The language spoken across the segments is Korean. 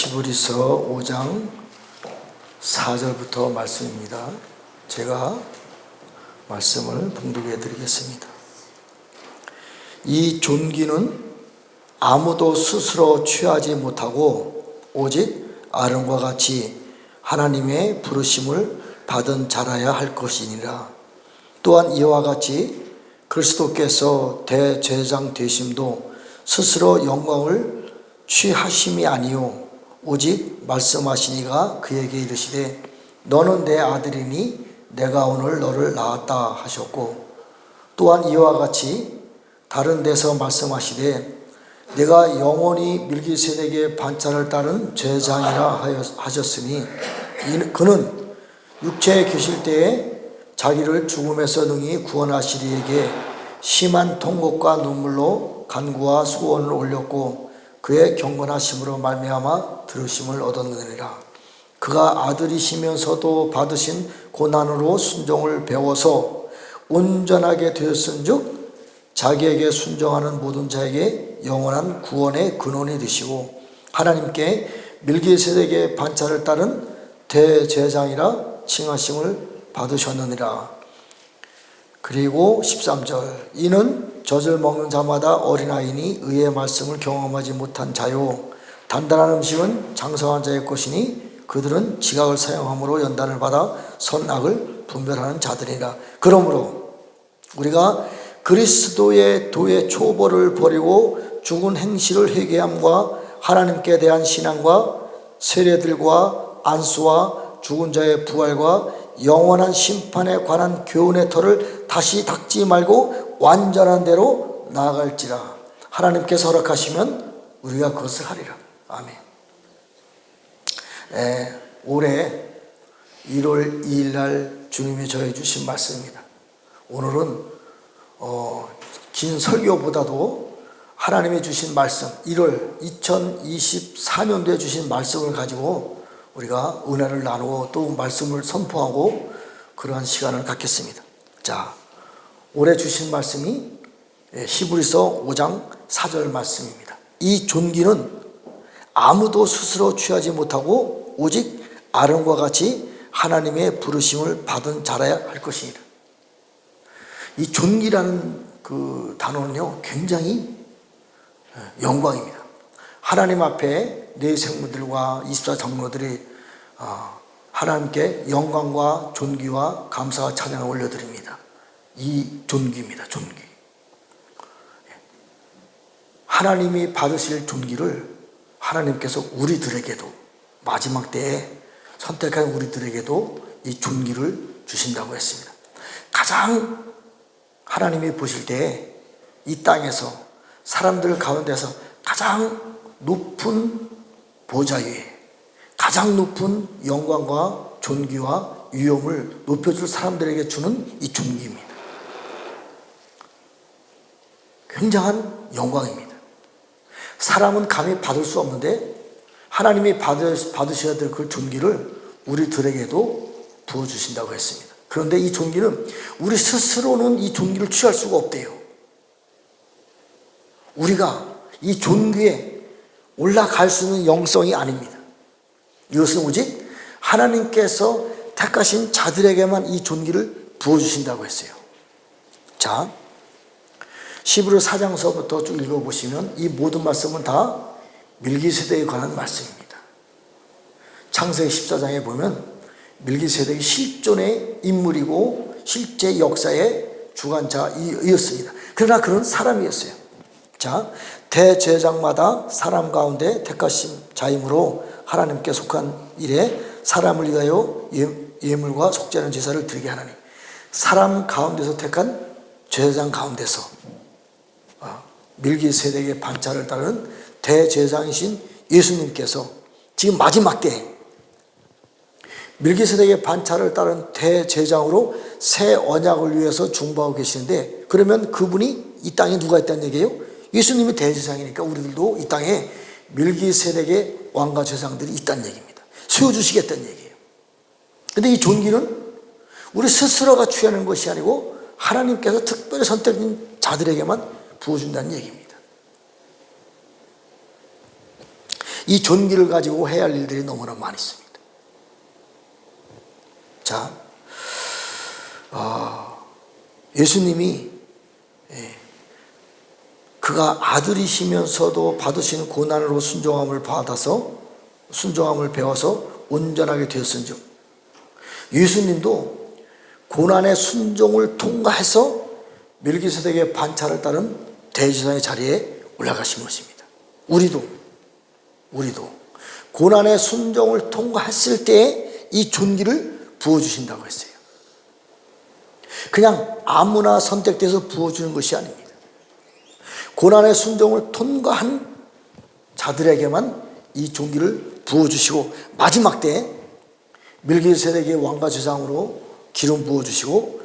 히브리서 5장 4절부터 말씀입니다. 제가 말씀을 봉독해 드리겠습니다. 이 존귀는 아무도 스스로 취하지 못하고 오직 아론과 같이 하나님의 부르심을 받은 자라야 할 것이니라. 또한 이와 같이 그리스도께서 대제사장 되심도 스스로 영광을 취하심이 아니요 오직 말씀하시니가 그에게 이르시되 너는 내 아들이니 내가 오늘 너를 낳았다 하셨고, 또한 이와 같이 다른 데서 말씀하시되 내가 영원히 밀기세덱의 반차를 따른 제사장이라 하셨으니 그는 육체에 계실 때에 자기를 죽음에서 능히 구원하시리에게 심한 통곡과 눈물로 간구와 수고원을 올렸고 그의 경건하심으로 말미암아 들으심을 얻었느니라. 그가 아들이시면서도 받으신 고난으로 순종을 배워서 온전하게 되었은즉 자기에게 순종하는 모든 자에게 영원한 구원의 근원이 되시고 하나님께 밀기세덱의 반차를 따른 대제사장이라 칭하심을 받으셨느니라. 그리고 13절 이는 젖을 먹는 자마다 어린아이니 의의 말씀을 경험하지 못한 자요 단단한 음식은 장성한 자의 것이니 그들은 지각을 사용함으로 연단을 받아 선악을 분별하는 자들이라. 그러므로 우리가 그리스도의 도의 초벌을 버리고 죽은 행실을 회개함과 하나님께 대한 신앙과 세례들과 안수와 죽은 자의 부활과 영원한 심판에 관한 교훈의 터를 다시 닦지 말고 완전한 대로 나아갈지라. 하나님께서 허락하시면 우리가 그것을 하리라. 아멘. 올해 1월 2일 날 주님이 저에게 주신 말씀입니다. 오늘은 긴 설교보다도 하나님이 주신 말씀, 2024년도에 주신 말씀을 가지고 우리가 은혜를 나누고 또 말씀을 선포하고 그러한 시간을 갖겠습니다. 자, 올해 주신 말씀이 히브리서 5장 4절 말씀입니다. 이 존귀는 아무도 스스로 취하지 못하고 오직 아론과 같이 하나님의 부르심을 받은 자라야 할 것이니라. 이 존귀라는 그 단어는요 굉장히 영광입니다. 하나님 앞에 네 생물들과 24장로들이 하나님께 영광과 존귀와 감사와 찬양을 올려드립니다. 이 존귀입니다. 존귀. 하나님이 받으실 존귀를 하나님께서 우리들에게도 마지막 때에 선택한 우리들에게도 이 존귀를 주신다고 했습니다. 가장 하나님이 보실 때에 이 땅에서 사람들 가운데서 가장 높은 보좌 위에 가장 높은 영광과 존귀와 위엄을 높여줄 사람들에게 주는 이 존귀입니다. 굉장한 영광입니다. 사람은 감히 받을 수 없는데 하나님이 받으셔야 될 그 존귀를 우리들에게도 부어주신다고 했습니다. 그런데 이 존귀는 우리 스스로는 이 존귀를 취할 수가 없대요. 우리가 이 존귀에 올라갈 수 있는 영성이 아닙니다. 이것은 오직 하나님께서 택하신 자들에게만 이 존귀를 부어주신다고 했어요. 자, 히브리 4장서부터 쭉 읽어보시면 이 모든 말씀은 다 밀기세덱에 관한 말씀입니다. 창세기 14장에 보면 밀기세덱이 실존의 인물이고 실제 역사의 주관자이었습니다. 그러나 그는 사람이었어요. 자, 대제사장마다 사람 가운데 택하신 자이므로 하나님께 속한 일에 사람을 위하여 예물과 속죄하는 제사를 드리게 하나니 사람 가운데서 택한 제사장 가운데서 밀기세덱의 반차를 따르는 대제사장이신 예수님께서 지금 마지막 때에 밀기세덱의 반차를 따른 대제사장으로 새 언약을 위해서 중보하고 계시는데, 그러면 그분이 이 땅에 누가 있다는 얘기예요? 예수님이 대제사장이니까 우리들도 이 땅에 밀기세덱의 왕과 제사장들이 있다는 얘기입니다. 세워주시겠다는 얘기예요. 그런데 이 존귀는 우리 스스로가 취하는 것이 아니고 하나님께서 특별히 선택된 자들에게만 부어준다는 얘기입니다. 이 존귀를 가지고 해야 할 일들이 너무나 많이 있습니다. 자, 예수님이 그가 아들이시면서도 받으시는 고난으로 순종함을 배워서 온전하게 되었은즉, 예수님도 고난의 순종을 통과해서 멜기세덱의 반차를 따른 대제사장의 자리에 올라가신 것입니다. 우리도 고난의 순종을 통과했을 때에 이 존귀를 부어주신다고 했어요. 그냥 아무나 선택돼서 부어주는 것이 아닙니다. 고난의 순종을 통과한 자들에게만 이 존귀를 부어주시고, 마지막 때에 멜기세덱의 왕과 제사장으로 기름 부어주시고,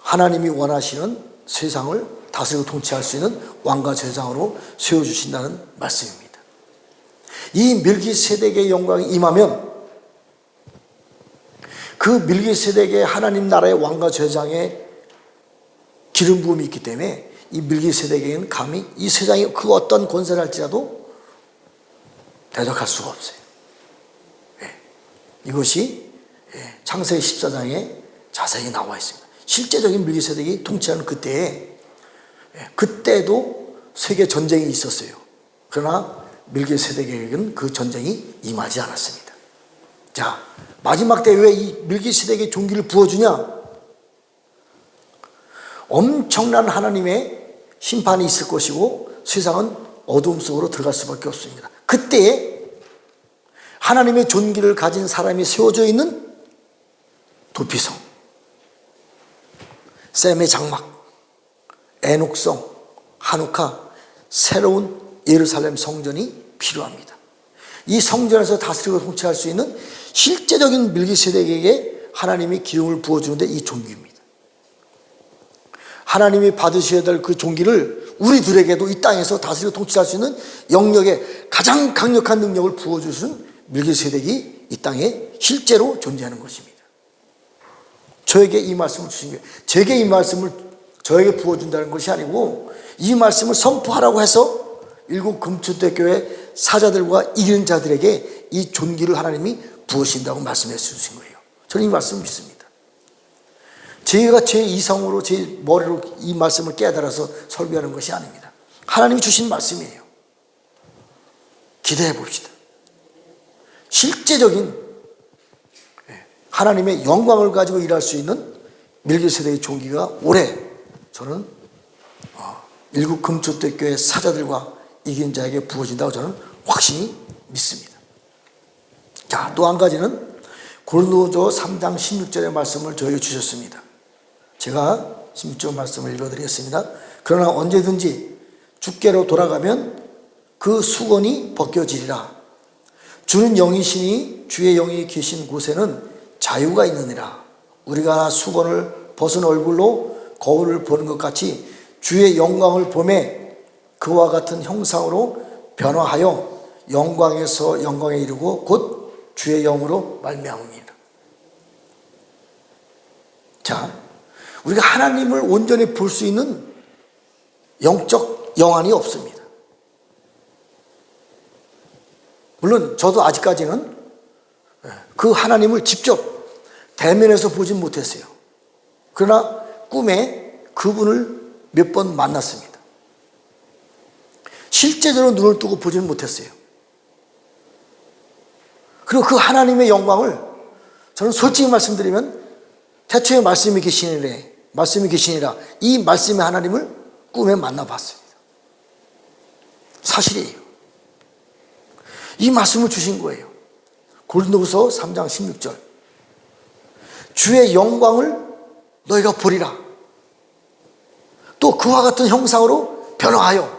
하나님이 원하시는 세상을 다스리고 통치할 수 있는 왕과 제사장으로 세워주신다는 말씀입니다. 이 멜기세덱의 영광이 임하면 그 멜기세덱의 하나님 나라의 왕과 제사장의 기름 부음이 있기 때문에 이 멜기세덱에게는 감히 이 세상에 그 어떤 권세를 할지라도 대적할 수가 없어요. 이것이 창세기 14장에 자세히 나와 있습니다. 실제적인 멜기세덱이 통치하는 그때도 세계 전쟁이 있었어요. 그러나 멜기세덱에게는 그 전쟁이 임하지 않았습니다. 자, 마지막 때 왜 이 멜기세덱의 존귀를 부어주냐? 엄청난 하나님의 심판이 있을 것이고 세상은 어두움 속으로 들어갈 수밖에 없습니다. 그때에 하나님의 존귀를 가진 사람이 세워져 있는 도피성, 셈의 장막, 에녹성, 하누카, 새로운 예루살렘 성전이 필요합니다. 이 성전에서 다스리고 통치할 수 있는 실제적인 멜기세덱에게 하나님이 기름을 부어주는데 이 존귀입니다. 하나님이 받으셔야 될 그 존귀를 우리들에게도 이 땅에서 다스리고 통치할 수 있는 영역의 가장 강력한 능력을 부어주신 멜기세덱이 이 땅에 실제로 존재하는 것입니다. 저에게 이 말씀을 주신 게, 제게 이 말씀을 저에게 부어준다는 것이 아니고 이 말씀을 선포하라고 해서 일곱 금초대교회 사자들과 이기는 자들에게 이 존귀를 하나님이 부으신다고 말씀해 주신 거예요. 저는 이 말씀을 믿습니다. 제가 제 이성으로 제 머리로 이 말씀을 깨달아서 설교하는 것이 아닙니다. 하나님이 주신 말씀이에요. 기대해 봅시다. 실제적인 하나님의 영광을 가지고 일할 수 있는 멜기세덱의 존귀가 올해 저는 일곱 금초대교회 사자들과 이긴 자에게 부어진다고 저는 확신히 믿습니다. 자, 또 한 가지는 고린도서 3장 16절의 말씀을 저에게 주셨습니다. 제가 16절 말씀을 읽어드리겠습니다. 그러나 언제든지 주께로 돌아가면 그 수건이 벗겨지리라. 주는 영이시니 주의 영이 계신 곳에는 자유가 있느니라. 우리가 수건을 벗은 얼굴로 거울을 보는 것 같이 주의 영광을 보매 그와 같은 형상으로 변화하여 영광에서 영광에 이르고 곧 주의 영으로 말미암으니라. 자, 우리가 하나님을 온전히 볼 수 있는 영적 영안이 없습니다. 물론 저도 아직까지는 그 하나님을 직접 대면에서 보진 못했어요. 그러나 꿈에 그분을 몇 번 만났습니다. 실제적으로 눈을 뜨고 보지는 못했어요. 그리고 그 하나님의 영광을 저는 솔직히 말씀드리면 태초에 말씀이 계시니라 이 말씀의 하나님을 꿈에 만나봤습니다. 사실이에요. 이 말씀을 주신 거예요. 고린도후서 3장 16절 주의 영광을 너희가 보리라. 또 그와 같은 형상으로 변화하여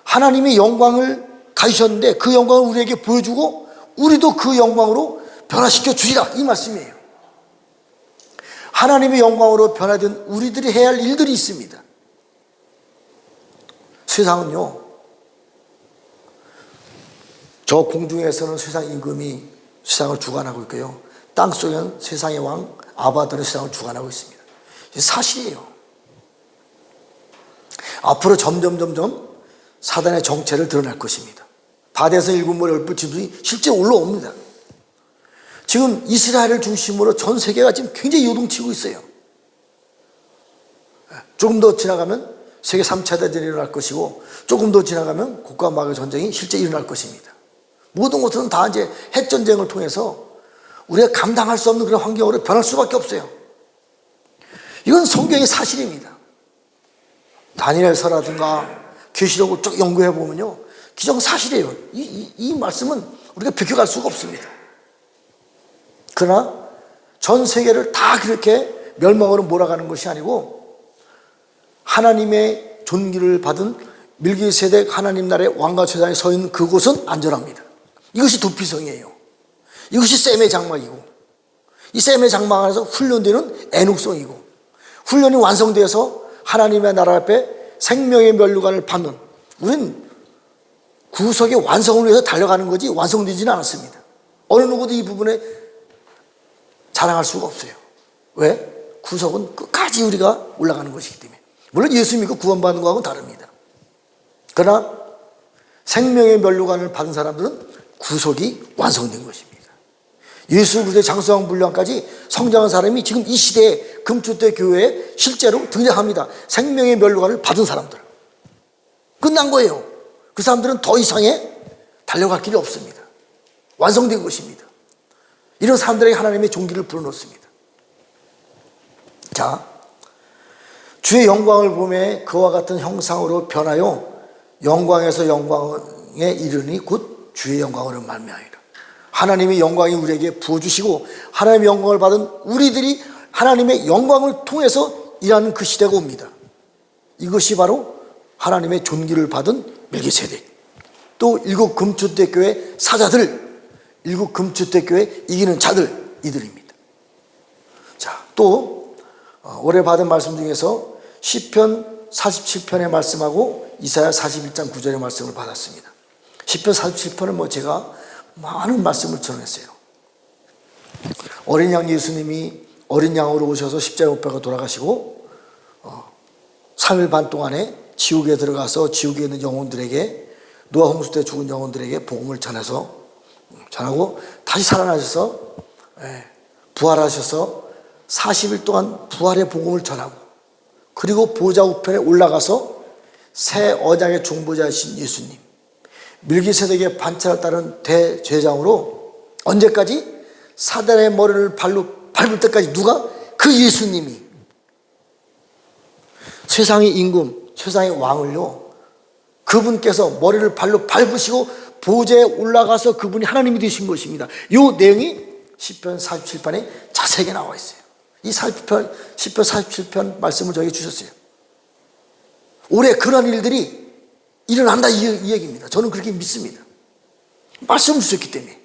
하나님의 영광을 가지셨는데 그 영광을 우리에게 보여주고 우리도 그 영광으로 변화시켜 주리라. 이 말씀이에요. 하나님의 영광으로 변화된 우리들이 해야 할 일들이 있습니다. 세상은요, 저 공중에서는 세상 임금이 세상을 주관하고 있고요, 땅 속에는 세상의 왕 아바돈이 세상을 주관하고 있습니다. 이게 사실이에요. 앞으로 점점 사단의 정체를 드러낼 것입니다. 바다에서 일곱 머리 얼굴 짐승이 실제 올라옵니다. 지금 이스라엘을 중심으로 전 세계가 지금 굉장히 요동치고 있어요. 조금 더 지나가면 세계 3차 대전이 일어날 것이고, 조금 더 지나가면 곡과 마귀의 전쟁이 실제 일어날 것입니다. 모든 것은 다 이제 핵전쟁을 통해서 우리가 감당할 수 없는 그런 환경으로 변할 수밖에 없어요. 이건 성경의 사실입니다. 다니엘서라든가 계시록을 쭉 연구해 보면요, 기정사실이에요. 이 말씀은 우리가 비켜갈 수가 없습니다. 그러나 전 세계를 다 그렇게 멸망으로 몰아가는 것이 아니고, 하나님의 존귀를 받은 밀기세덱 하나님 나라의 왕과 제사장이 서 있는 그곳은 안전합니다. 이것이 도피성이에요. 이것이 셈의 장막이고, 이 셈의 장막 안에서 훈련되는 애녹성이고, 훈련이 완성되어서 하나님의 나라 앞에 생명의 면류관을 받는, 우리는 구속의 완성을 위해서 달려가는 거지 완성되지는 않았습니다. 어느 누구도 이 부분에 자랑할 수가 없어요. 왜? 구속은 끝까지 우리가 올라가는 것이기 때문에. 물론 예수 믿고 구원받는 거하고는 다릅니다. 그러나 생명의 면류관을 받은 사람들은 구속이 완성된 것입니다. 예수 그리스도의 장성한 분량까지 성장한 사람이 지금 이 시대에 금주대 교회에 실제로 등장합니다. 생명의 면류관을 받은 사람들. 끝난 거예요. 그 사람들은 더 이상의 달려갈 길이 없습니다. 완성된 것입니다. 이런 사람들에게 하나님의 존귀를 불어넣습니다. 자, 주의 영광을 보매 그와 같은 형상으로 변하여 영광에서 영광에 이르니 곧 주의 영광으로 말미암이라. 하나님의 영광이 우리에게 부어주시고 하나님의 영광을 받은 우리들이 하나님의 영광을 통해서 일하는 그 시대가 옵니다. 이것이 바로 하나님의 존귀를 받은 밀기세덱, 또 일곱 금주대교회 사자들, 일곱 금주대교회 이기는 자들, 이들입니다. 자, 또 올해 받은 말씀 중에서 시편 47편의 말씀하고 이사야 41장 9절의 말씀을 받았습니다. 시편 47편은 제가 많은 말씀을 전했어요. 어린 양 예수님이 어린 양으로 오셔서 십자가에 못 박아 돌아가시고 3일 반 동안에 지옥에 들어가서 지옥에 있는 영혼들에게, 노아 홍수 때 죽은 영혼들에게 복음을 전하고 다시 살아나셔서 부활하셔서 40일 동안 부활의 복음을 전하고, 그리고 보좌 우편에 올라가서 새 언약의 중보자이신 예수님, 밀기세덱의 반차를 따른 대제사장으로 언제까지? 사단의 머리를 발로 밟을 때까지. 누가? 그 예수님이 세상의 임금, 세상의 왕을요, 그분께서 머리를 발로 밟으시고 보좌에 올라가서 그분이 하나님이 되신 것입니다. 이 내용이 시편 47편에 자세하게 나와 있어요. 이 시편 47편 말씀을 저에게 주셨어요. 올해 그런 일들이 일어난다, 이 얘기입니다. 저는 그렇게 믿습니다. 말씀을 주셨기 때문에.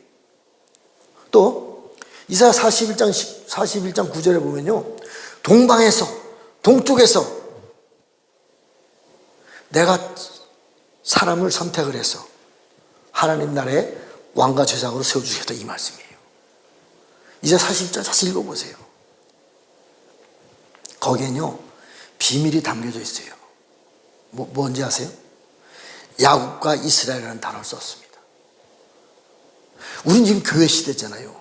또 이사야 41장 9절에 보면요, 동방에서, 동쪽에서 내가 사람을 선택을 해서 하나님 나라의 왕과 제사장으로 세워주겠다, 이 말씀이에요. 이제 40절 다시 읽어보세요. 거기엔요 비밀이 담겨져 있어요. 뭔지 아세요? 야곱과 이스라엘이라는 단어를 썼습니다. 우린 지금 교회 시대잖아요.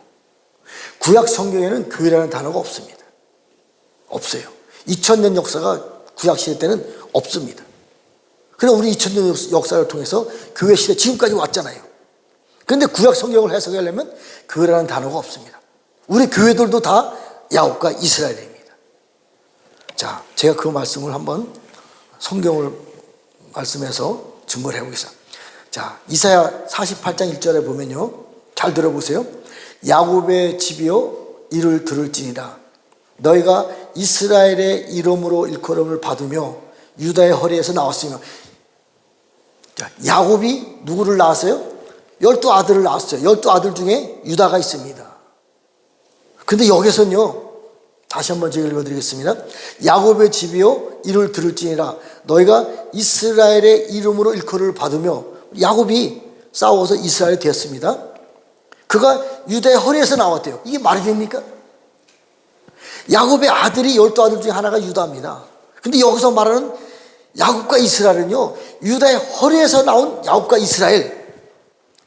구약 성경에는 교회라는 단어가 없습니다. 없어요. 2000년 역사가 구약 시대 때는 없습니다. 그럼 우리 2000년 역사를 통해서 교회 시대 지금까지 왔잖아요. 그런데 구약 성경을 해석하려면 교회라는 단어가 없습니다. 우리 교회들도 다 야곱과 이스라엘입니다. 자, 제가 그 말씀을 한번 성경을 말씀해서 증거를 해보겠습니다. 자, 이사야 48장 1절에 보면요, 잘 들어보세요. 야곱의 집이여 이를 들을지니라. 너희가 이스라엘의 이름으로 일컬음을 받으며 유다의 허리에서 나왔으며. 자, 야곱이 누구를 낳았어요? 12아들을 낳았어요. 12아들 중에 유다가 있습니다. 근데 여기서는요, 다시 한번 제가 읽어드리겠습니다. 야곱의 집이요 이를 들을지니라. 너희가 이스라엘의 이름으로 일컬음을 받으며. 야곱이 싸워서 이스라엘이 되었습니다. 그가 유다의 허리에서 나왔대요. 이게 말이 됩니까? 야곱의 아들이 12아들 중에 하나가 유다입니다. 근데 여기서 말하는 야곱과 이스라엘은요, 유다의 허리에서 나온 야곱과 이스라엘,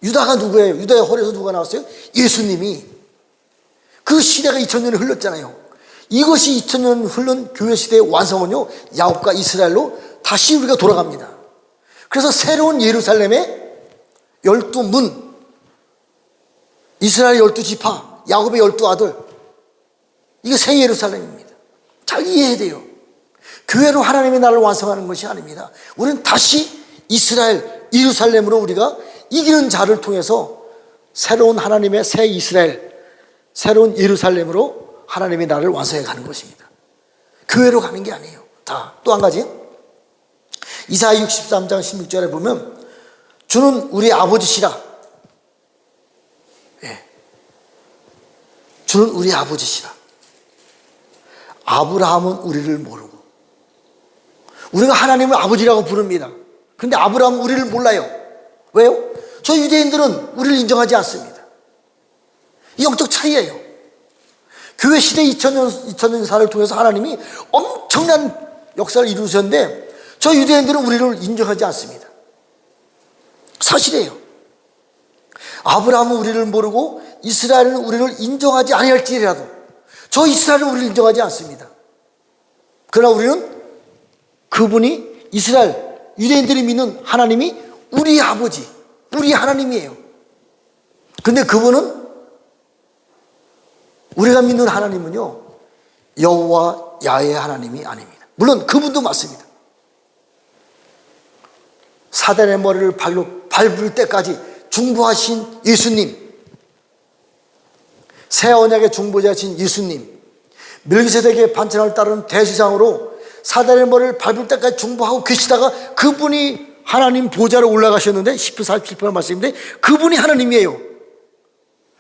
유다가 누구예요? 유다의 홀에서 누가 나왔어요? 예수님이. 그 시대가 2000년을 흘렀잖아요. 이것이 2000년 흘른 교회 시대의 완성은요, 야곱과 이스라엘로 다시 우리가 돌아갑니다. 그래서 새로운 예루살렘의 12문, 이스라엘 12지파, 야곱의 12아들, 이게 새 예루살렘입니다. 잘 이해해야 돼요. 교회로 하나님의 나라를 완성하는 것이 아닙니다. 우리는 다시 이스라엘, 예루살렘으로 우리가 이기는 자를 통해서 새로운 하나님의 새 이스라엘, 새로운 예루살렘으로 하나님의 나라를 완성해 가는 것입니다. 교회로 가는 게 아니에요. 또 한 가지, 이사야 63장 16절에 보면 주는 우리 아버지시라. 예. 주는 우리 아버지시라. 아브라함은 우리를 모르고, 우리가 하나님을 아버지라고 부릅니다. 그런데 아브라함은 우리를 몰라요. 왜요? 저 유대인들은 우리를 인정하지 않습니다. 이 영적 차이예요. 교회 시대 2000년사를 통해서 하나님이 엄청난 역사를 이루셨는데 저 유대인들은 우리를 인정하지 않습니다. 사실이에요. 아브라함은 우리를 모르고 이스라엘은 우리를 인정하지 아니할지라도 저 이스라엘은 우리를 인정하지 않습니다. 그러나 우리는 그분이 이스라엘, 유대인들이 믿는 하나님이 우리 아버지, 우리 하나님이에요. 근데 그분은, 우리가 믿는 하나님은요, 여호와 야훼 하나님이 아닙니다. 물론 그분도 맞습니다. 사단의 머리를 발로 밟을 때까지 중보하신 예수님, 새 언약의 중보자이신 예수님, 멜기세덱의 반찬을 따르는 대제사장으로 사단의 머리를 밟을 때까지 중보하고 계시다가 그분이 하나님 보좌로 올라가셨는데, 10편 47편 말씀인데 그분이 하나님이에요.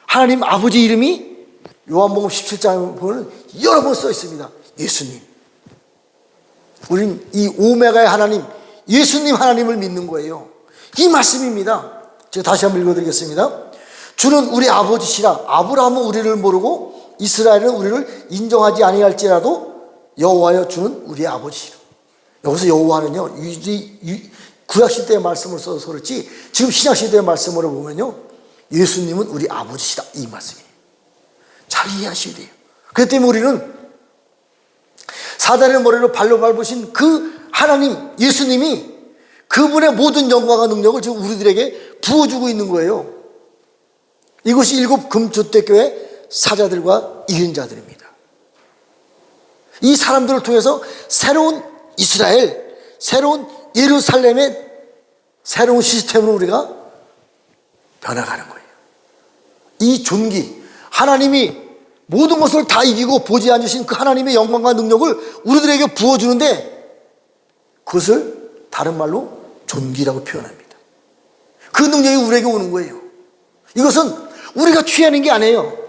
하나님 아버지 이름이 요한복음 17장에 보면 여러 번 써 있습니다. 예수님. 우린 이 오메가의 하나님, 예수님 하나님을 믿는 거예요. 이 말씀입니다. 제가 다시 한번 읽어드리겠습니다. 주는 우리 아버지시라. 아브라함은 우리를 모르고 이스라엘은 우리를 인정하지 아니할지라도 여호와여 주는 우리 아버지시라. 여기서 여호와는요, 구약시대의 말씀을 써서 그렇지 지금 신약시대의 말씀으로 보면요, 예수님은 우리 아버지시다, 이 말씀이에요. 잘 이해하셔야 돼요. 그렇기 때문에 우리는 사단의 머리로 발로 밟으신 그 하나님 예수님이 그분의 모든 영광과 능력을 지금 우리들에게 부어주고 있는 거예요. 이것이 일곱 금주택교회 사자들과 이긴 자들입니다. 이 사람들을 통해서 새로운 이스라엘, 새로운 예루살렘의 새로운 시스템으로 우리가 변화가는 거예요. 이 존귀, 하나님이 모든 것을 다 이기고 보좌에 앉으신 그 하나님의 영광과 능력을 우리들에게 부어주는데 그것을 다른 말로 존귀라고 표현합니다. 그 능력이 우리에게 오는 거예요. 이것은 우리가 취하는 게 아니에요.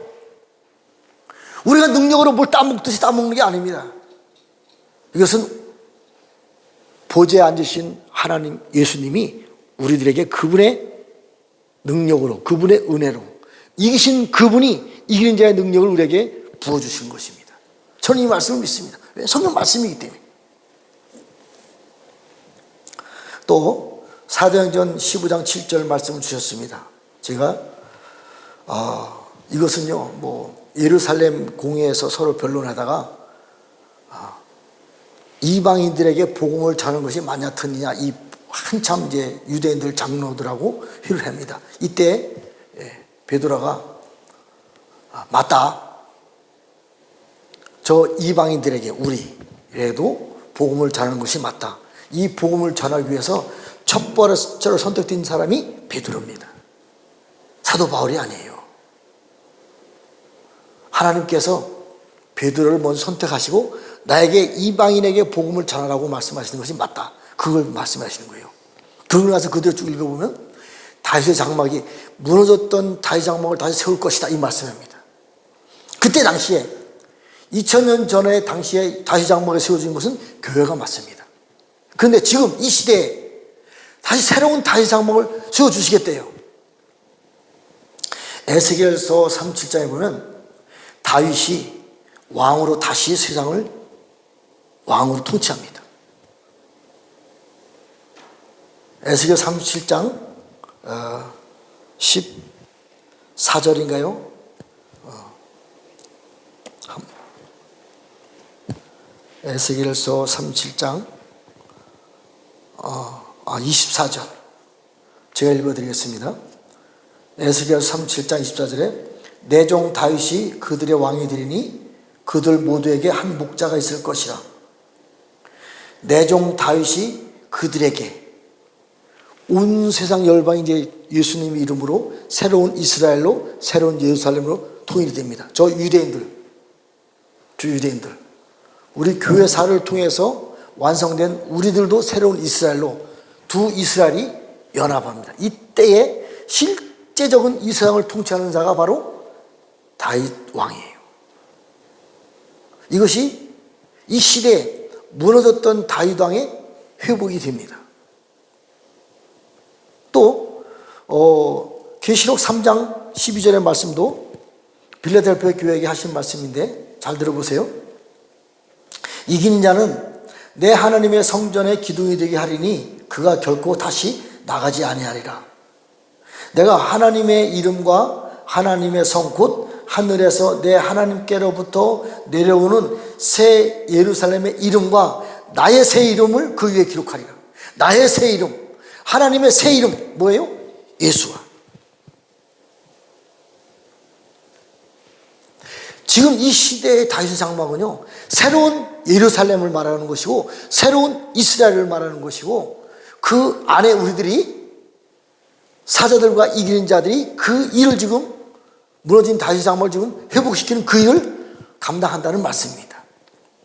우리가 능력으로 뭘 따먹듯이 따먹는 게 아닙니다. 이것은 보좌에 앉으신 하나님 예수님이 우리들에게 그분의 능력으로, 그분의 은혜로 이기신 그분이 이기는 자의 능력을 우리에게 부어주신 것입니다. 저는 이 말씀을 믿습니다. 왜? 성경 말씀이기 때문에. 또 사도행전 15장 7절 말씀을 주셨습니다. 제가 이것은요, 예루살렘 공회에서 서로 변론하다가 이방인들에게 복음을 전하는 것이 맞냐 틀리냐, 이 한참 이제 유대인들 장로들하고 회의를 합니다. 이때 베드로가 맞다. 저 이방인들에게 우리에도 복음을 전하는 것이 맞다. 이 복음을 전하기 위해서 첫 번째로 선택된 사람이 베드로입니다. 사도 바울이 아니에요. 하나님께서 베드로를 먼저 선택하시고 나에게 이방인에게 복음을 전하라고 말씀하시는 것이 맞다. 그걸 말씀하시는 거예요. 그러고 나서 그대로 쭉 읽어보면 다윗의 장막이 무너졌던 다윗 장막을 다시 세울 것이다, 이 말씀입니다. 그때 당시에 2000년 전에 당시에 다윗 장막이 세워진 것은 교회가 맞습니다. 그런데 지금 이 시대에 다시 새로운 다윗 장막을 세워주시겠대요. 에스겔서 37장에 보면 다윗이 왕으로 다시 세상을 왕으로 통치합니다. 에스겔 37장 14절인가요? 에스겔서 37장 24절 제가 읽어드리겠습니다. 에스겔서 37장 24절에 내 종 다윗이 그들의 왕이 되리니 그들 모두에게 한 목자가 있을 것이라. 내 종 다윗이 그들에게, 온 세상 열방이 이제 예수님 이름으로 새로운 이스라엘로, 새로운 예루살렘으로 통일이 됩니다. 저 유대인들, 우리 교회사를 통해서 완성된 우리들도 새로운 이스라엘로, 두 이스라엘이 연합합니다. 이때에 실제적인 이 세상을 통치하는 자가 바로 다윗 왕이에요. 이것이 이 시대에 무너졌던 다윗 왕의 회복이 됩니다. 또 계시록 3장 12절의 말씀도 빌라델피아 교회에게 하신 말씀인데 잘 들어보세요. 이기는 자는 내 하나님의 성전의 기둥이 되게 하리니 그가 결코 다시 나가지 아니하리라. 내가 하나님의 이름과 하나님의 성 곧 하늘에서 내 하나님께로부터 내려오는 새 예루살렘의 이름과 나의 새 이름을 그 위에 기록하리라. 나의 새 이름, 하나님의 새 이름 뭐예요? 예수와. 지금 이 시대의 다윗의 장막은요, 새로운 예루살렘을 말하는 것이고 새로운 이스라엘을 말하는 것이고, 그 안에 우리들이 사자들과 이기는 자들이 그 일을 지금, 무너진 다윗의 장막을 지금 회복시키는 그 일을 감당한다는 말씀입니다.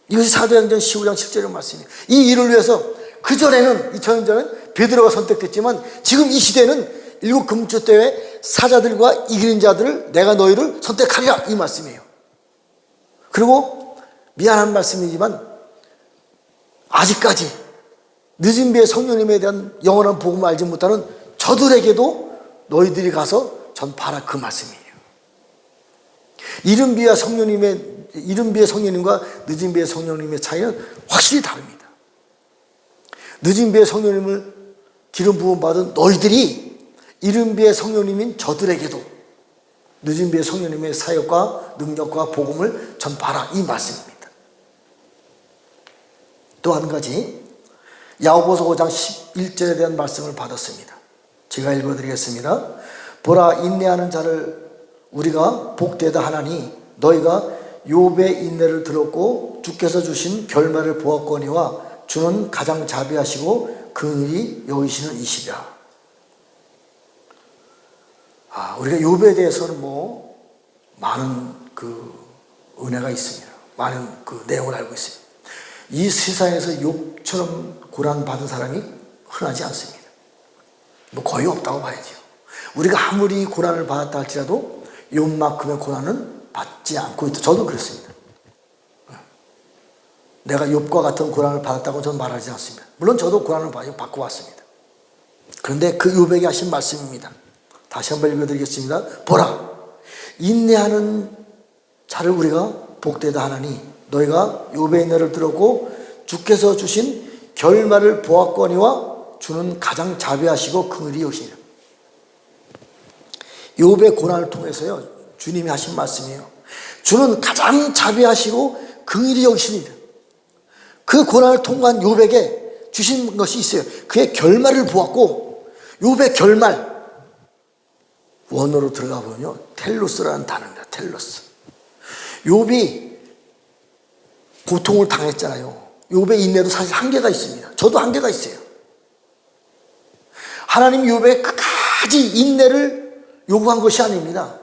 이것이 사도행전 15장 10절의 말씀이에요. 이 일을 위해서 그전에는, 2000년 전에는 베드로가 선택됐지만 지금 이 시대는 일곱 금주 때에 사자들과 이기는 자들을 내가 너희를 선택하리라, 이 말씀이에요. 그리고 미안한 말씀이지만 아직까지 늦은 비에 성령님에 대한 영원한 복음을 알지 못하는 저들에게도 너희들이 가서 전파하라, 그 말씀이에요. 이른 비의 성령님과 늦은 비의 성령님의 차이는 확실히 다릅니다. 늦은 비의 성령님을 기름 부음 받은 너희들이 이른 비의 성령님인 저들에게도 늦은 비의 성령님의 사역과 능력과 복음을 전파하라, 이 말씀입니다. 또 한 가지, 야고보서 5장 11절에 대한 말씀을 받았습니다. 제가 읽어드리겠습니다. 보라, 인내하는 자를 우리가 복되다 하나니 너희가 욥의 인내를 들었고 주께서 주신 결말을 보았거니와 주는 가장 자비하시고 긍휼히 여기시는 이시라. 우리가 욥에 대해서는 많은 그 은혜가 있습니다. 많은 그 내용을 알고 있습니다. 이 세상에서 욥처럼 고난 받은 사람이 흔하지 않습니다. 거의 없다고 봐야죠. 우리가 아무리 고난을 받았다 할지라도 욥만큼의 고난은 받지 않고 있다. 저도 그렇습니다. 내가 욥과 같은 고난을 받았다고 저는 말하지 않습니다. 물론 저도 고난을 받고 왔습니다. 그런데 그 욥에게 하신 말씀입니다. 다시 한번 읽어드리겠습니다. 보라, 인내하는 자를 우리가 복되다 하나니 너희가 욥의 인내를 들었고 주께서 주신 결말을 보았거니와 주는 가장 자비하시고 긍휼히 여기시니라. 욥의 고난을 통해서요, 주님이 하신 말씀이에요. 주는 가장 자비하시고 긍휼히 여기시니라. 그 고난을 통과한 욥에게 주신 것이 있어요. 그의 결말을 보았고, 욥의 결말, 원어로 들어가 보면요, 텔로스라는 단어입니다. 텔로스. 욥이 고통을 당했잖아요. 욥의 인내도 사실 한계가 있습니다. 저도 한계가 있어요. 하나님 욥의 끝까지 인내를 요구한 것이 아닙니다.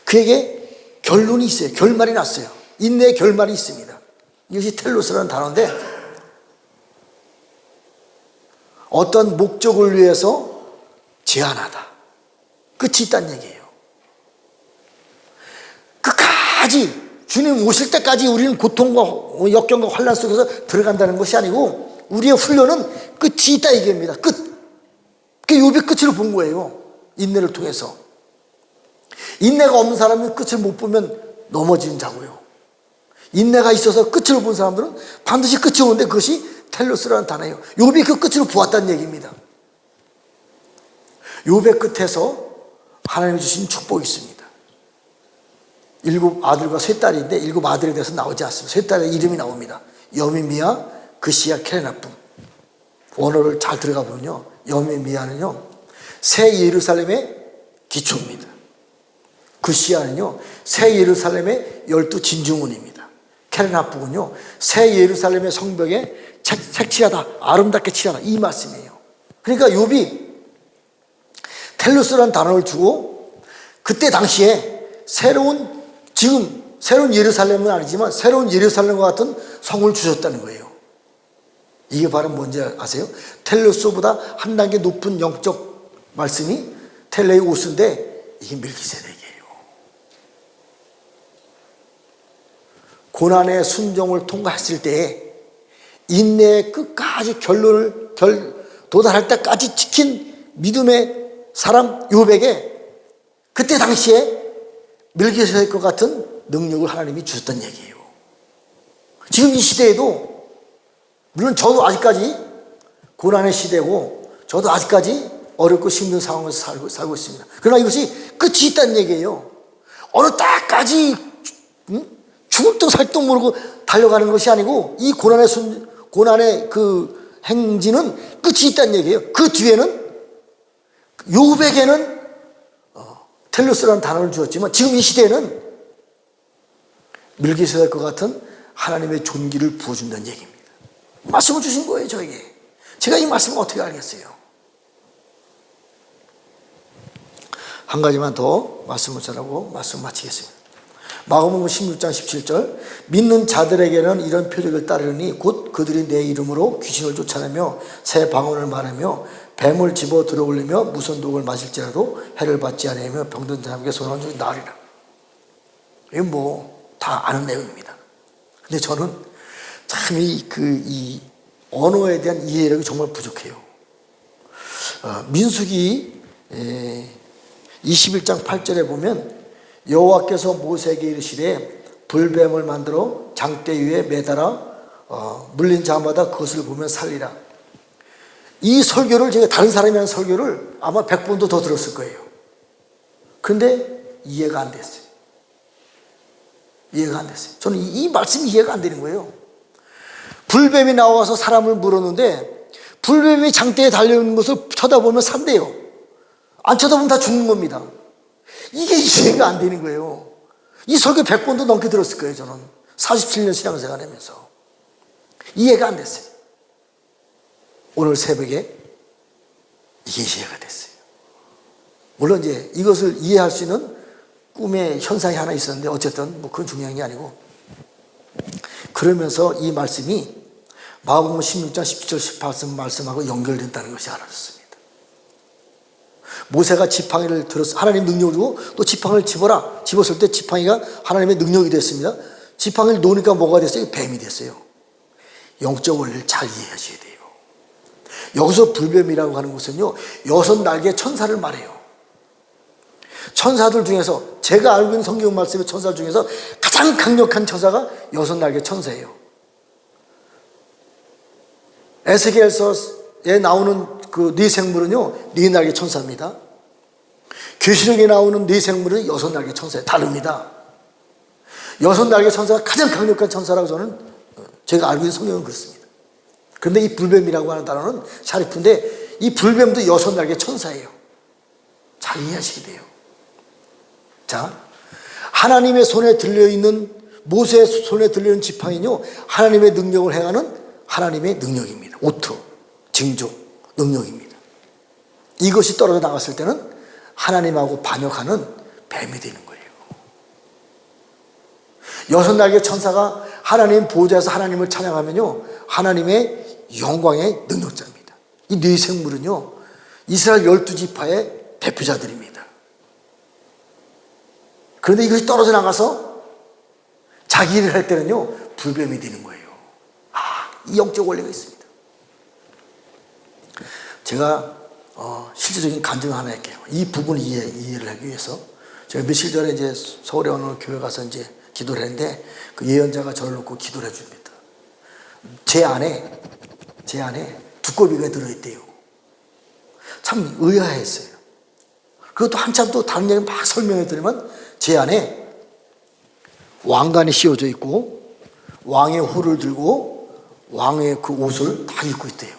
그에게 결론이 있어요. 결말이 났어요. 인내의 결말이 있습니다. 이것이 텔로스라는 단어인데, 어떤 목적을 위해서 제한하다, 끝이 있다는 얘기예요. 끝까지 주님 오실 때까지 우리는 고통과 역경과 환난 속에서 들어간다는 것이 아니고 우리의 훈련은 끝이 있다, 얘기입니다. 끝. 그게 욥의 끝을 본 거예요. 인내를 통해서. 인내가 없는 사람은 끝을 못 보면 넘어지는 자고요. 인내가 있어서 끝을 본 사람들은 반드시 끝이 오는데 그것이 텔로스라는 단어예요. 욥이 그 끝을 보았다는 얘기입니다. 욥의 끝에서 하나님이 주신 축복이 있습니다. 7아들과 3딸인데 7아들에 대해서 나오지 않습니다. 3딸의 이름이 나옵니다. 여미미야, 그시야, 케레나쁨. 원어를 잘 들어가 보면요, 여미미야는요 새 예루살렘의 기초입니다. 그시야는요 새 예루살렘의 12진중문입니다. 케레나쁨은요 새 예루살렘의 성벽에 색칠하다, 아름답게 칠하다, 이 말씀이에요. 그러니까 욥이 텔루스라는 단어를 주고 그때 당시에 지금 새로운 예루살렘은 아니지만 새로운 예루살렘과 같은 성을 주셨다는 거예요. 이게 바로 뭔지 아세요? 텔루스보다 한 단계 높은 영적 말씀이 텔레우스인데 이게 멜기세덱이에요. 고난의 순종을 통과했을 때에 인내의 끝까지 도달할 때까지 지킨 믿음의 사람 욥에게 그때 당시에 멜기세덱과 같은 능력을 하나님이 주셨던 얘기예요. 지금 이 시대에도 물론 저도 아직까지 고난의 시대고 저도 아직까지 어렵고 힘든 상황에서 살고 있습니다. 그러나 이것이 끝이 있다는 얘기예요. 어느 때까지 죽을 둥 살 둥 모르고 달려가는 것이 아니고 이 고난의 그 행진은 끝이 있다는 얘기예요. 그 뒤에는 욥에게는 텔루스라는 단어를 주었지만 지금 이 시대에는 멜기세덱과 같은 하나님의 존귀를 부어준다는 얘기입니다. 말씀을 주신 거예요, 저에게. 제가 이 말씀을 어떻게 알겠어요? 한 가지만 더 말씀을 전하고 말씀 마치겠습니다. 마가복음 16장 17절, 믿는 자들에게는 이런 표적을 따르니 곧 그들이 내 이름으로 귀신을 쫓아내며 새 방언을 말하며 뱀을 집어 들어올리며 무슨 독을 마실지라도 해를 받지 않으며 병든 사람에게 소원한 줄이 나으리라. 이건 뭐 다 아는 내용입니다. 근데 저는 참 이 언어에 대한 이해력이 정말 부족해요. 민수기 21장 8절에 보면 여호와께서 모세에게 이르시되 불뱀을 만들어 장대 위에 매달아 물린 자마다 그것을 보면 살리라. 이 설교를 제가 다른 사람이 하는 설교를 아마 100번도 더 들었을 거예요. 그런데 이해가 안 됐어요. 이해가 안 됐어요. 저는 이 말씀이 이해가 안 되는 거예요. 불뱀이 나와서 사람을 물었는데 불뱀이 장대에 달려있는 것을 쳐다보면 산대요. 안 쳐다보면 다 죽는 겁니다. 이게 이해가 안 되는 거예요. 이 설교 100번도 넘게 들었을 거예요. 저는 47년 신앙생활 하면서 이해가 안 됐어요. 오늘 새벽에 이게 이해가 됐어요. 물론 이제 이것을 이해할 수 있는 꿈의 현상이 하나 있었는데 어쨌든 뭐 그건 중요한 게 아니고, 그러면서 이 말씀이 마가복음 16장 17절 18절 말씀하고 연결된다는 것이 알아졌습니다. 모세가 지팡이를 들었어, 하나님 능력을 주고 또 지팡이를 집었을 때 지팡이가 하나님의 능력이 됐습니다. 지팡이를 놓으니까 뭐가 됐어요? 뱀이 됐어요. 영적 원리를 잘 이해하셔야 돼요. 여기서 불뱀이라고 하는 것은요 6날개 천사를 말해요. 천사들 중에서 제가 알고 있는 성경 말씀의 천사 중에서 가장 강력한 천사가 6날개 천사예요. 에스겔서에 나오는 그 네 생물은요 4날개 천사입니다. 계시록에 나오는 네 생물은 6날개 천사예요. 다릅니다. 6날개 천사가 가장 강력한 천사라고 저는 제가 알고 있는 성경은 그렇습니다. 그런데 이 불뱀이라고 하는 단어는 샤리프인데 이 불뱀도 6날개 천사예요. 잘 이해하시게 돼요. 자, 하나님의 손에 들려있는, 모세의 손에 들려있는 지팡이는요 하나님의 능력을 행하는 하나님의 능력입니다. 오토, 징조, 능력입니다. 이것이 떨어져 나갔을 때는 하나님하고 반역하는 뱀이 되는 거예요. 6날개 천사가 하나님 보호자에서 하나님을 찬양하면요 하나님의 영광의 능력자입니다. 이 네 생물은요 이스라엘 12지파의 대표자들입니다. 그런데 이것이 떨어져 나가서 자기 일을 할 때는요 불뱀이 되는 거예요. 이 영적 원리가 있습니다. 제가 실질적인 간증을 하나 할게요. 이 부분을 이해를 하기 위해서 제가 며칠 전에 이제 서울에 어느 교회 가서 이제 기도를 했는데 그 예언자가 저를 놓고 기도를 해줍니다. 제 안에 두꺼비가 들어있대요. 참 의아했어요. 그것도 한참 또 다른 얘기 막 설명해 드리면 제 안에 왕관이 씌워져 있고 왕의 호를 들고 왕의 그 옷을 다 입고 있대요.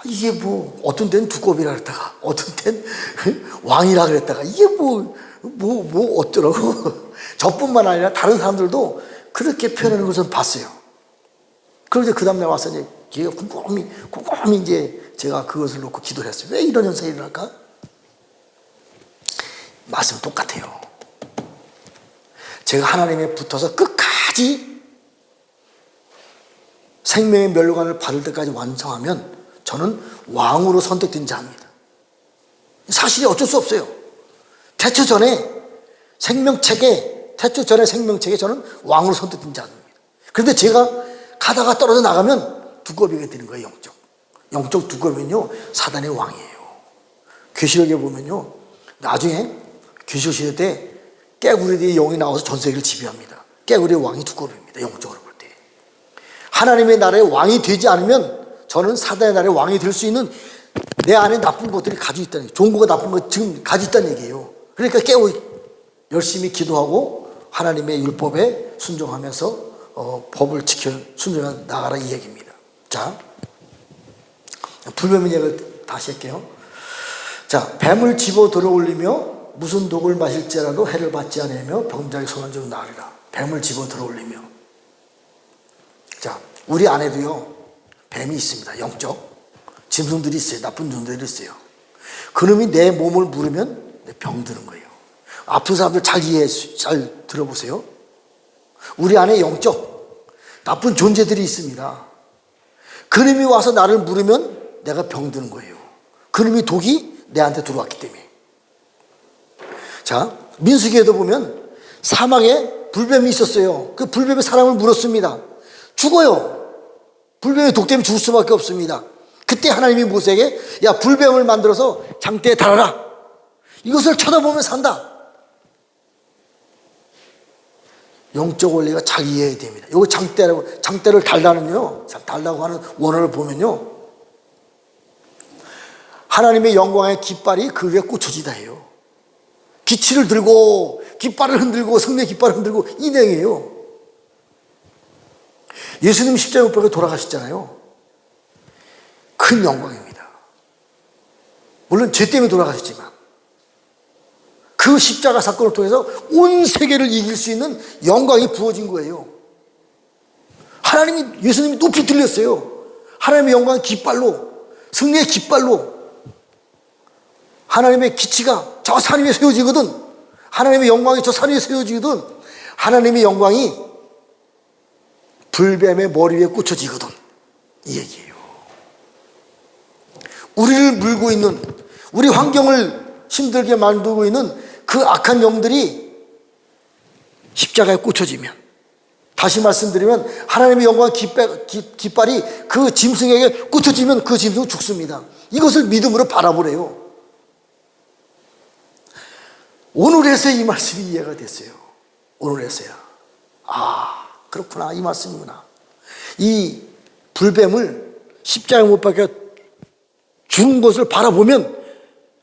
이게 뭐 어떤 데는 두꺼비라 그랬다가 어떤 데는 왕이라 그랬다가 이게 뭐 어쩌라고. 저뿐만 아니라 다른 사람들도 그렇게 표현하는 것을 봤어요. 그래서 그 다음날 와서 이제 걔가 꼼꼼히 이제 제가 그것을 놓고 기도를 했어요. 왜 이런 현상이 일어날까? 말씀은 똑같아요. 제가 하나님에 붙어서 끝까지 생명의 멸관을 받을 때까지 완성하면 저는 왕으로 선택된 자입니다. 사실이 어쩔 수 없어요. 태초 전에 생명책에 저는 왕으로 선택된 자입니다. 그런데 제가 가다가 떨어져 나가면 두꺼비가 되는 거예요. 영적 두꺼비는요 사단의 왕이에요. 계시록에 보면요 나중에 계시록 시대 때 깨구리의 영이 나와서 전 세계를 지배합니다. 깨구리의 왕이 두꺼비입니다. 영적으로 볼 때. 하나님의 나라의 왕이 되지 않으면 저는 사단의 나라의 왕이 될 수 있는 내 안에 나쁜 것들이 가지고 있다는 얘기예요. 좋은 거가 나쁜 거 지금 가지고 있다는 얘기예요. 그러니까 열심히 기도하고 하나님의 율법에 순종하면서 법을 지켜 순종해 나가라 이 얘기입니다. 자, 불뱀의 얘기를 다시 할게요. 자, 뱀을 집어 들어올리며 무슨 독을 마실지라도 해를 받지 않으며 병자의 손을 좀 나으리라. 뱀을 집어 들어올리며. 자, 우리 안에도요 뱀이 있습니다. 영적 짐승들이 있어요. 나쁜 존재들이 있어요. 그놈이 내 몸을 물으면 병드는 거예요. 아픈 사람들 잘 들어보세요. 우리 안에 영적 나쁜 존재들이 있습니다. 그놈이 와서 나를 물으면 내가 병드는 거예요. 그놈이 독이 내한테 들어왔기 때문에. 자, 민수기에도 보면 사막에 불뱀이 있었어요. 그 불뱀이 사람을 물었습니다. 죽어요. 불뱀의 독 때문에 죽을 수밖에 없습니다. 그때 하나님이 모세에게 야 불뱀을 만들어서 장대에 달아라. 이것을 쳐다보면 산다. 영적 원리가 잘 이해해야 됩니다. 이거 장대를 달라고 하는 원어를 보면요 하나님의 영광의 깃발이 그 위에 꽂혀지다 해요. 기치를 들고 깃발을 흔들고 성령의 깃발을 흔들고 이 내용이에요. 예수님 십자가 못 박혀 돌아가셨잖아요. 큰 영광입니다. 물론 죄 때문에 돌아가셨지만 그 십자가 사건을 통해서 온 세계를 이길 수 있는 영광이 부어진 거예요. 예수님이 높이 들렸어요. 하나님의 영광의 깃발로, 승리의 깃발로 하나님의 기치가 저 산 위에 세워지거든. 하나님의 영광이 저 산 위에 세워지거든. 하나님의 영광이 불뱀의 머리 위에 꽂혀지거든. 이 얘기예요. 우리를 물고 있는, 우리 환경을 힘들게 만들고 있는 그 악한 영들이 십자가에 꽂혀지면, 다시 말씀드리면 하나님의 영광 깃발이 그 짐승에게 꽂혀지면 그 짐승은 죽습니다. 이것을 믿음으로 바라보래요. 오늘에서야 이 말씀이 이해가 됐어요. 오늘에서야. 아, 그렇구나. 이 말씀이구나. 이 불뱀을 십자가에 못 박혀 죽은 것을 바라보면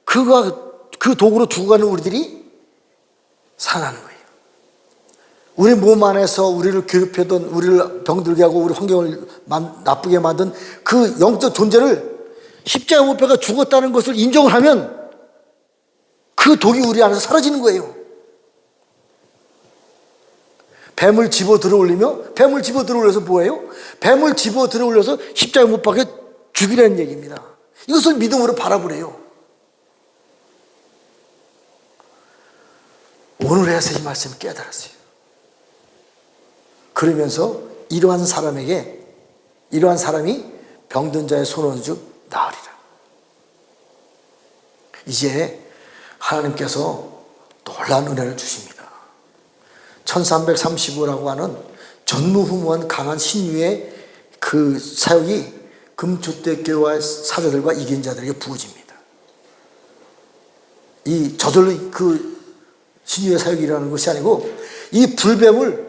그 도구로 죽어가는 우리들이 살아나는 거예요. 우리 몸 안에서 우리를 괴롭히던, 우리를 병들게 하고 우리 환경을 나쁘게 만든 그 영적 존재를 십자가 못 박혀 죽었다는 것을 인정을 하면 그 독이 우리 안에서 사라지는 거예요. 뱀을 집어 들어올리며, 뱀을 집어 들어올려서 뭐예요? 뱀을 집어 들어올려서 십자가에 못 박혀 죽이라는 얘기입니다. 이것을 믿음으로 바라보래요. 오늘 해서 이 말씀을 깨달았어요. 그러면서 이러한 사람이 병든 자의 손을 주 나으리라. 이제 하나님께서 놀라운 은혜를 주십니다. 1335라고 하는 전무후무한 강한 신유의 그 사역이 금주택교회 사자들과 이긴 자들에게 부어집니다. 이 저절로 그 신유의 사역이라는 것이 아니고 이 불뱀을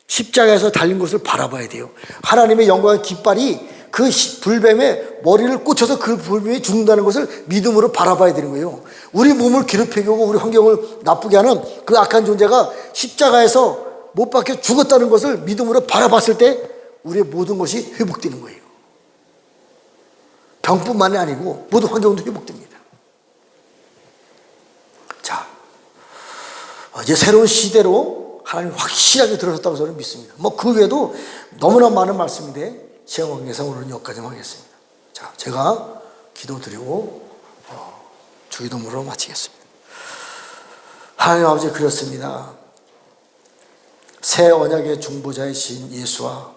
십자가에서 달린 것을 바라봐야 돼요. 하나님의 영광의 깃발이 그 불뱀에 머리를 꽂혀서 그 불뱀이 죽는다는 것을 믿음으로 바라봐야 되는 거예요. 우리 몸을 괴롭히게 하고 우리 환경을 나쁘게 하는 그 악한 존재가 십자가에서 못 박혀 죽었다는 것을 믿음으로 바라봤을 때 우리의 모든 것이 회복되는 거예요. 병뿐만이 아니고 모든 환경도 회복됩니다. 자, 이제 새로운 시대로 하나님 확실하게 들어섰다고 저는 믿습니다. 뭐 그 외에도 너무나 많은 말씀인데 시간 관계상 오늘은 여기까지만 하겠습니다. 자, 제가 기도드리고 주기도문으로 마치겠습니다. 하나님 아버지, 그렇습니다. 새 언약의 중보자이신 예수와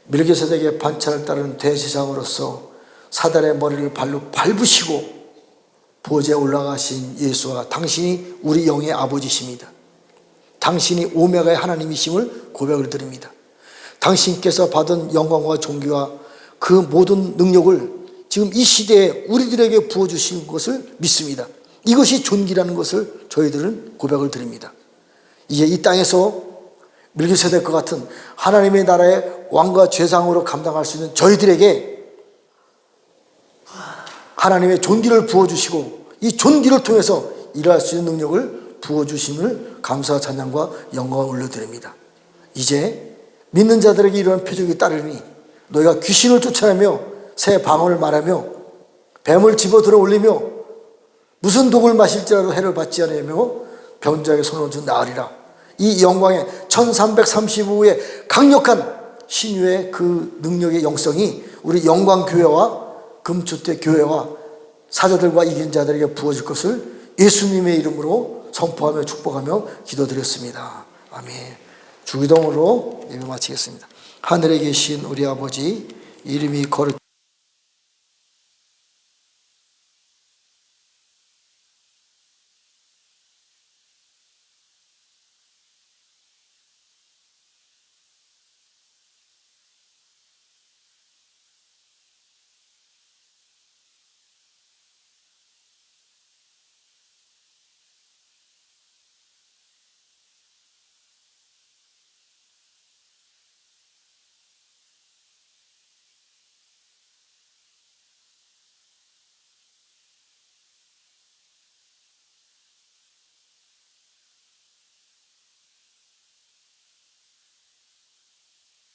멜기세덱의 반차를 따르는 대제사장으로서 사단의 머리를 발로 밟으시고 보좌에 올라가신 예수와 당신이 우리 영의 아버지십니다. 당신이 오메가의 하나님이심을 고백을 드립니다. 당신께서 받은 영광과 존귀와 그 모든 능력을 지금 이 시대에 우리들에게 부어주신 것을 믿습니다. 이것이 존귀라는 것을 저희들은 고백을 드립니다. 이제 이 땅에서 멜기세덱과 같은 하나님의 나라의 왕과 제사장으로 감당할 수 있는 저희들에게 하나님의 존귀를 부어주시고 이 존귀를 통해서 일할 수 있는 능력을 부어주심을 감사와 찬양과 영광을 올려드립니다. 이제 믿는 자들에게 이러한 표적이 따르니 너희가 귀신을 쫓아내며 새 방언을 말하며 뱀을 집어들어 올리며 무슨 독을 마실지라도 해를 받지 않으며 병자에게 손을 얹은 나으리라. 이 영광의 1335의 강력한 신유의 그 능력의 영성이 우리 영광교회와 금주택 교회와 사자들과 이긴 자들에게 부어질 것을 예수님의 이름으로 선포하며 축복하며 기도드렸습니다. 아멘. 주기도문으로 예배 마치겠습니다. 하늘에 계신 우리 아버지, 이름이 거룩